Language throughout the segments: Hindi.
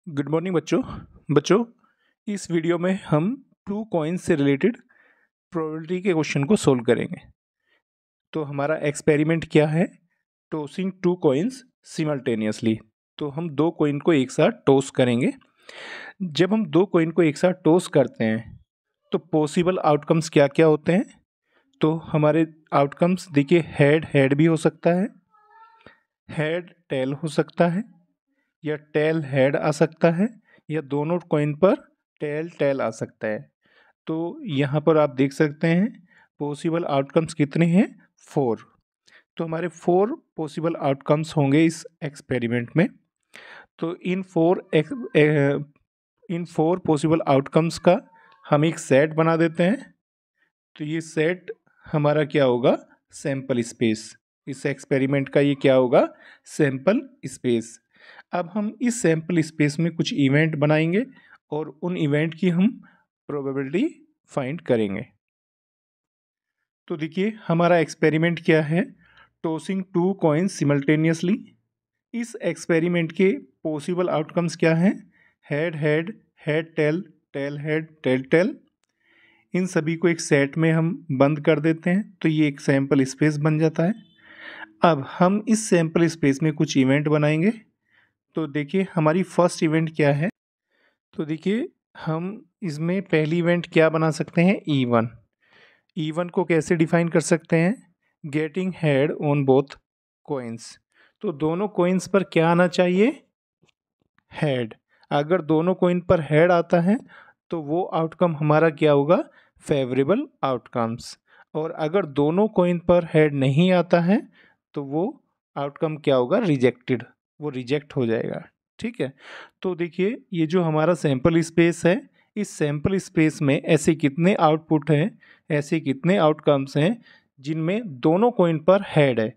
गुड मॉर्निंग बच्चों इस वीडियो में हम टू कॉइन्स से रिलेटेड प्रोबेबिलिटी के क्वेश्चन को सोल्व करेंगे। तो हमारा एक्सपेरिमेंट क्या है? Tossing two coins simultaneously. तो हम दो कॉइन को एक साथ टॉस करेंगे। जब हम दो कॉइन को एक साथ टॉस करते हैं तो पॉसिबल आउटकम्स क्या क्या होते हैं? तो हमारे आउटकम्स देखिए, हेड हेड भी हो सकता है, हेड टेल हो सकता है, या टेल हेड आ सकता है, या दोनों कॉइन पर टेल टेल आ सकता है। तो यहाँ पर आप देख सकते हैं पॉसिबल आउटकम्स कितने हैं? 4। तो हमारे 4 पॉसिबल आउटकम्स होंगे इस एक्सपेरिमेंट में। तो इन फोर पॉसिबल आउटकम्स का हम एक सेट बना देते हैं। तो ये सेट हमारा क्या होगा? Sample space. इस एक्सपेरिमेंट का ये क्या होगा? Sample space. अब हम इस सैंपल स्पेस में कुछ इवेंट बनाएंगे और उन इवेंट की हम प्रोबेबिलिटी फाइंड करेंगे। तो देखिए, हमारा एक्सपेरिमेंट क्या है? Tossing two coins simultaneously. इस एक्सपेरिमेंट के पॉसिबल आउटकम्स क्या हैं? Head head, head tail, tail head, tail tail. इन सभी को एक सेट में हम बंद कर देते हैं तो ये एक सैंपल स्पेस बन जाता है। अब हम इस सैंपल स्पेस में कुछ इवेंट बनाएंगे। तो देखिए, हमारी फर्स्ट इवेंट क्या है? तो देखिए, हम इसमें पहली इवेंट क्या बना सकते हैं? E1। E1 को कैसे डिफाइन कर सकते हैं? Getting head on both coins. तो दोनों कोइंस पर क्या आना चाहिए? हेड। अगर दोनों कोइन पर हेड आता है तो वो आउटकम हमारा क्या होगा? Favourable outcomes. और अगर दोनों कोइन पर हेड नहीं आता है तो वो आउटकम क्या होगा? रिजेक्टेड। वो रिजेक्ट हो जाएगा। ठीक है। तो देखिए, ये जो हमारा सैंपल स्पेस है, इस सैंपल स्पेस में ऐसे कितने आउटपुट हैं, ऐसे कितने आउटकम्स हैं जिनमें दोनों कोइन पर हेड है?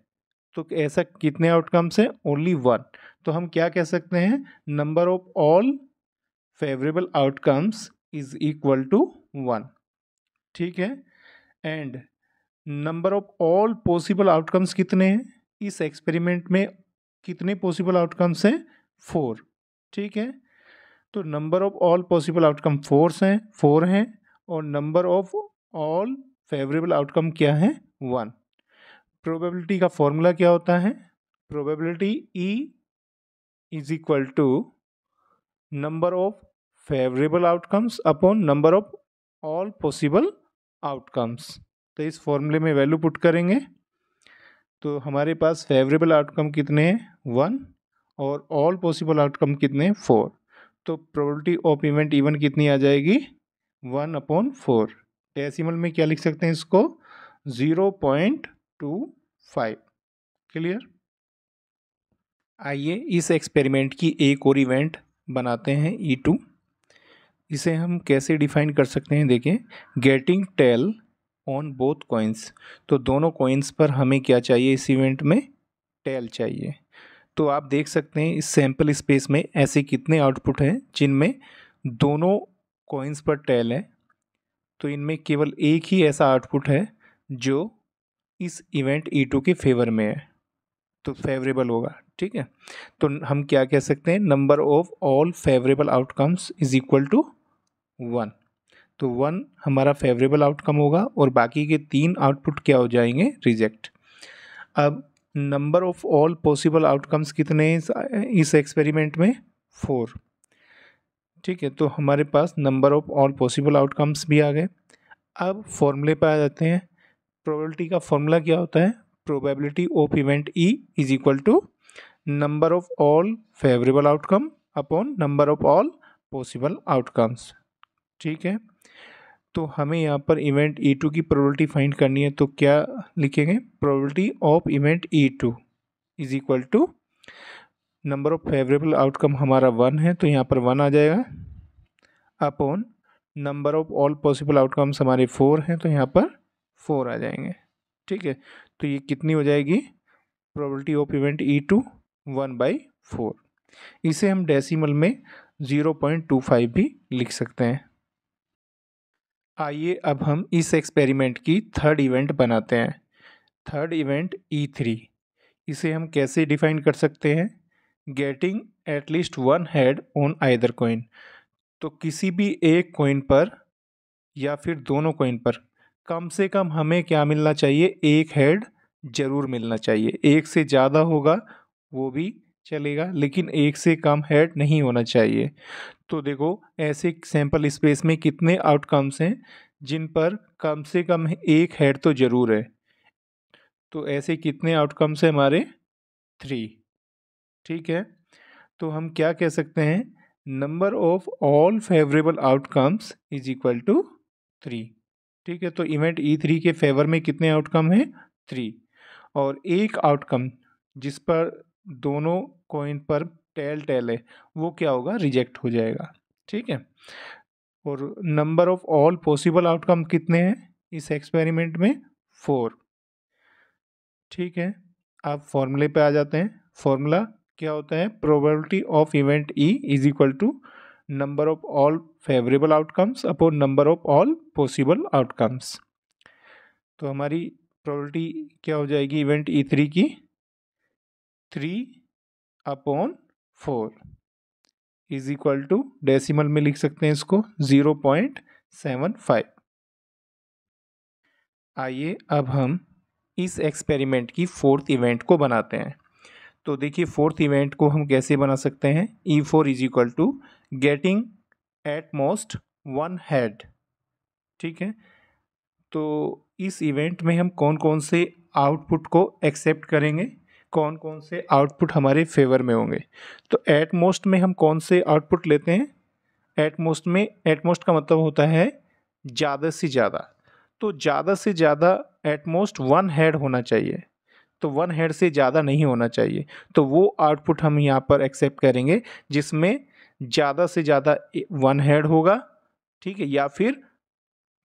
तो ऐसा कितने आउटकम्स हैं? ओनली 1। तो हम क्या कह सकते हैं? Number of all favourable outcomes is equal to 1। ठीक है। And number of all possible outcomes कितने हैं? इस एक्सपेरिमेंट में कितने पॉसिबल आउटकम्स हैं? 4। ठीक है। तो number of all possible outcome 4 हैं और number of all favourable outcome क्या है? 1। प्रोबेबिलिटी का फॉर्मूला क्या होता है? Probability E is equal to number of favourable outcomes upon number of all possible outcomes. तो इस फॉर्मूले में वैल्यू पुट करेंगे तो हमारे पास फेवरेबल आउटकम कितने हैं? 1। और ऑल पॉसिबल आउटकम कितने हैं? 4। तो प्रोबेबिलिटी ऑफ इवेंट E1 कितनी आ जाएगी? 1/4। डेसिमल में क्या लिख सकते हैं इसको? 0.25। क्लियर? आइए इस एक्सपेरिमेंट की एक और इवेंट बनाते हैं, E2। इसे हम कैसे डिफाइन कर सकते हैं? देखिए, getting tail on both coins. तो दोनों कॉइन्स पर हमें क्या चाहिए? इस इवेंट में टेल चाहिए। तो आप देख सकते हैं इस सैंपल स्पेस में ऐसे कितने आउटपुट हैं जिनमें दोनों कॉइन्स पर टेल है। तो इनमें केवल एक ही ऐसा आउटपुट है जो इस इवेंट E2 के फेवर में है, तो फेवरेबल होगा। ठीक है। तो हम क्या कह सकते हैं? Number of all favourable outcomes is equal to 1। तो 1 हमारा फेवरेबल आउटकम होगा और बाकी के 3 आउटपुट क्या हो जाएंगे? रिजेक्ट। अब number of all possible outcomes कितने हैं इस एक्सपेरिमेंट में? 4। ठीक है। तो हमारे पास number of all possible outcomes भी आ गए। अब फॉर्मूले पे आ जाते हैं। प्रोबेबिलिटी का फॉर्मूला क्या होता है? Probability of event E is equal to number of all favourable outcome upon number of all possible outcomes. ठीक है। तो हमें यहाँ पर इवेंट E2 की प्रोबेबिलिटी फाइंड करनी है। तो क्या लिखेंगे? Probability of event E2 is equal to number of favourable outcome हमारा 1 है तो यहाँ पर 1 आ जाएगा, upon number of all possible outcomes हमारे 4 हैं तो यहाँ पर 4 आ जाएंगे। ठीक है। तो ये कितनी हो जाएगी? Probability of event E2 1/4। इसे हम डेसिमल में 0.25 भी लिख सकते हैं। आइए अब हम इस एक्सपेरिमेंट की थर्ड इवेंट बनाते हैं। Third event E3। इसे हम कैसे डिफाइन कर सकते हैं? Getting at least one head on either coin. तो किसी भी एक कॉइन पर या फिर दोनों कॉइन पर कम से कम हमें क्या मिलना चाहिए, एक हेड जरूर मिलना चाहिए। एक से ज़्यादा होगा वो भी चलेगा, लेकिन एक से कम हेड नहीं होना चाहिए। तो देखो ऐसे सैंपल स्पेस में कितने आउटकम्स हैं जिन पर कम से कम एक हेड तो जरूर है। तो ऐसे कितने आउटकम्स हैं हमारे, 3। ठीक है, तो हम क्या कह सकते हैं, number of all favourable outcomes is equal to 3। ठीक है, तो इवेंट E3 के फेवर में कितने आउटकम हैं, 3। और एक आउटकम जिस पर दोनों कॉइन पर टेल टेल है वो क्या होगा, रिजेक्ट हो जाएगा। ठीक है, और number of all possible outcome कितने हैं इस एक्सपेरिमेंट में, 4। ठीक है, अब फॉर्मूले पे आ जाते हैं। फॉर्मूला क्या होता है, probability of event E is equal to number of all favourable outcomes upon number of all possible outcomes. तो हमारी प्रोबेबिलिटी क्या हो जाएगी इवेंट E3 की, 3/4 इज इक्वल टू, डेसिमल में लिख सकते हैं इसको, 0.75। आइए अब हम इस एक्सपेरिमेंट की फोर्थ इवेंट को बनाते हैं। तो देखिए फोर्थ इवेंट को हम कैसे बना सकते हैं, E4 is equal to getting at most one head. ठीक है, तो इस इवेंट में हम कौन कौन से आउटपुट को एक्सेप्ट करेंगे, कौन कौन से आउटपुट हमारे फेवर में होंगे। तो एट मोस्ट में हम कौन से आउटपुट लेते हैं, एट मोस्ट में, एट मोस्ट का मतलब होता है ज़्यादा से ज़्यादा। तो ज़्यादा से ज़्यादा एट मोस्ट वन हेड होना चाहिए, तो वन हेड से ज़्यादा नहीं होना चाहिए। तो वो आउटपुट हम यहाँ पर एक्सेप्ट करेंगे जिसमें ज़्यादा से ज़्यादा वन हेड होगा। ठीक है, या फिर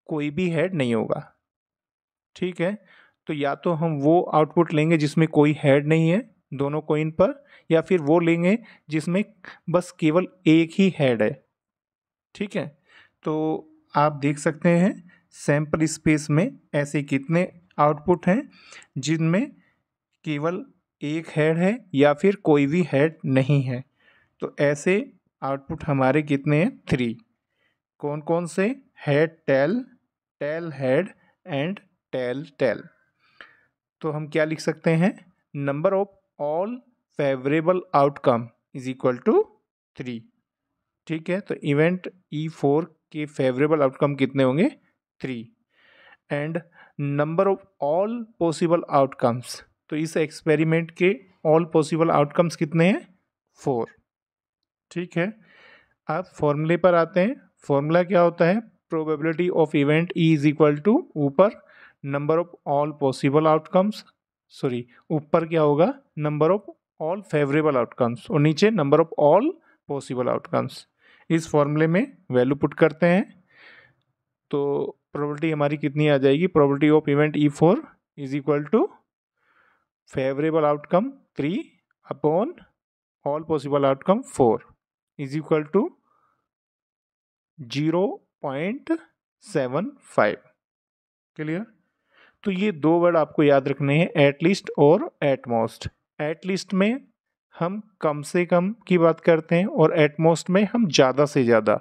कोई भी हेड नहीं होगा। ठीक है, तो या तो हम वो आउटपुट लेंगे जिसमें कोई हेड नहीं है दोनों कॉइन पर, या फिर वो लेंगे जिसमें बस केवल एक ही हेड है। ठीक है, तो आप देख सकते हैं सैंपल स्पेस में ऐसे कितने आउटपुट हैं जिनमें केवल एक हेड है या फिर कोई भी हेड नहीं है। तो ऐसे आउटपुट हमारे कितने हैं, 3। कौन कौन से, head tail, tail head and tail tail. तो हम क्या लिख सकते हैं, number of all favourable outcome is equal to 3। ठीक है, तो इवेंट E4 के फेवरेबल आउटकम कितने होंगे, 3। And number of all possible outcomes, तो इस एक्सपेरिमेंट के ऑल पॉसिबल आउटकम्स कितने हैं, 4। ठीक है, अब फॉर्मूले पर आते हैं। फॉर्मूला क्या होता है, probability of event E is equal to, ऊपर number of all possible outcomes, sorry ऊपर क्या होगा, number of all favourable outcomes, और नीचे number of all possible outcomes. इस फॉर्मूले में वैल्यू पुट करते हैं तो प्रोबेबिलिटी हमारी कितनी आ जाएगी, probability of event E4 is equal to favourable outcome 3 upon all possible outcome 4 is equal to 0.75। Clear. तो ये दो वर्ड आपको याद रखने हैं, एटलीस्ट और एटमोस्ट। एटलीस्ट में हम कम से कम की बात करते हैं और एटमोस्ट में हम ज़्यादा से ज़्यादा।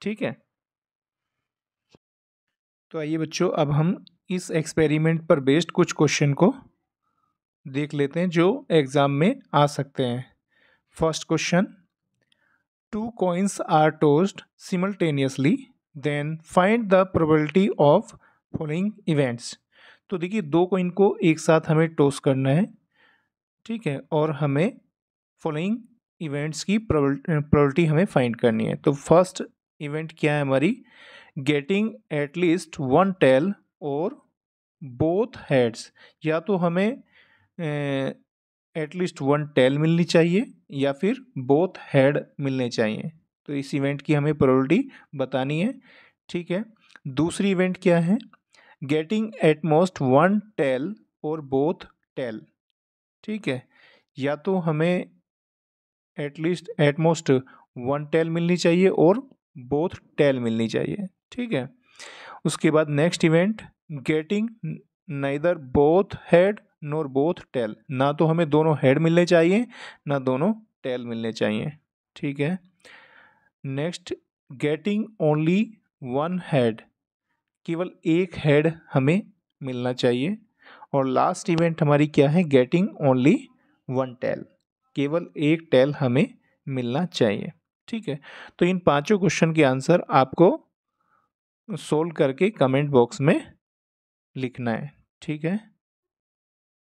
ठीक है, तो आइए बच्चों अब हम इस एक्सपेरिमेंट पर बेस्ड कुछ क्वेश्चन को देख लेते हैं जो एग्ज़ाम में आ सकते हैं। First question, 2 coins are tossed simultaneously, then find the probability of following events। तो देखिए दो कॉइन को एक साथ हमें टॉस करना है, ठीक है, और हमें फॉलोइंग इवेंट्स की प्रोबेबिलिटी हमें फाइंड करनी है। तो फर्स्ट इवेंट क्या है हमारी, गेटिंग एटलीस्ट वन टेल और बोथ हेड्स। या तो हमें एटलीस्ट वन टेल मिलनी चाहिए या फिर बोथ हेड मिलने चाहिए। तो इस इवेंट की हमें प्रोबेबिलिटी बतानी है। ठीक है, दूसरी इवेंट क्या है, getting at most one tail और बोथ टेल। ठीक है, या तो हमें at least at most one tail मिलनी चाहिए और बोथ टेल मिलनी चाहिए। ठीक है, उसके बाद next event, getting neither both head nor both tail. ना तो हमें दोनों हेड मिलने चाहिए ना दोनों टेल मिलने चाहिए। ठीक है। Next, getting only one head, केवल एक हेड हमें मिलना चाहिए। और लास्ट इवेंट हमारी क्या है, गेटिंग ओनली वन टेल, केवल एक टेल हमें मिलना चाहिए। ठीक है। तो इन पांचों क्वेश्चन के आंसर आपको सोल्व करके कमेंट बॉक्स में लिखना है। ठीक है।